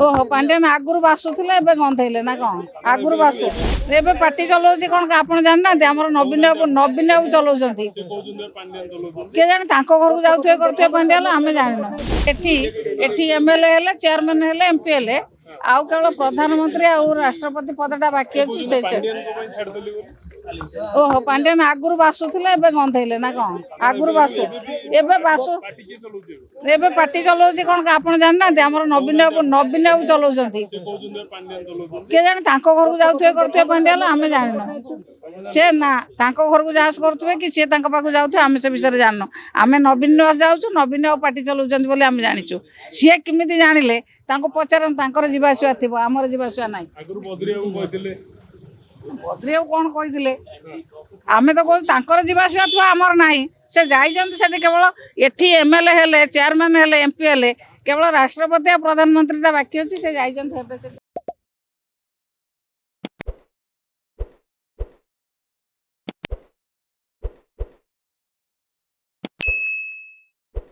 ओहो पांड्यान आगुरु बासुथिले एबे गंधैले ना कौन आगुरु बासु एबे पार्टी चलाउछि कोन का आपण जानना हमर नवीन बाबू चलाउछंती के जाने तांको घर को जाउथे करथे पांड्याल आमे जानिनो एठी एठी एमएलए हेले चेयरमैन हेले एमपी हेले आउ केवल प्रधानमंत्री आउ राष्ट्रपति पदटा बाकी अछि से ओहो पांड्यान आगुरु बासुथिले एबे गंधैले ना कौन आगुरु बासु एबे पार्टी चलाउछि कोन का आपण जानना हमर नवीन बाबू चलाउछंती के जाने तांको घर को जाउथे करथे पांड्याल आमे जानिनो से ना तांको घर को जास करथुवे कि से तांको पाखु जाउथे आमे से विषय जाननो आमे नवीन निवास जाउछु नवीन बाबू पार्टी चलाउछंती बोले आमे जानिछु से किमिति जानिले तांको पचारन तांकर जीवासिया थिबो हमर जीवासिया नाही आगुरु बद्री बाबू कहिथिले बद्री बाबू कोन कहिथिले आमे तो कहू तांकर जीवासिया थुआ हमर नाही से जाइछंती सेठी केवल एठी एमएलए हेले चेयरमैन हेले एमपी हेले केवल राष्ट्रपति आ प्रधानमंत्री बाकी अछि से जाइछंती हेबे से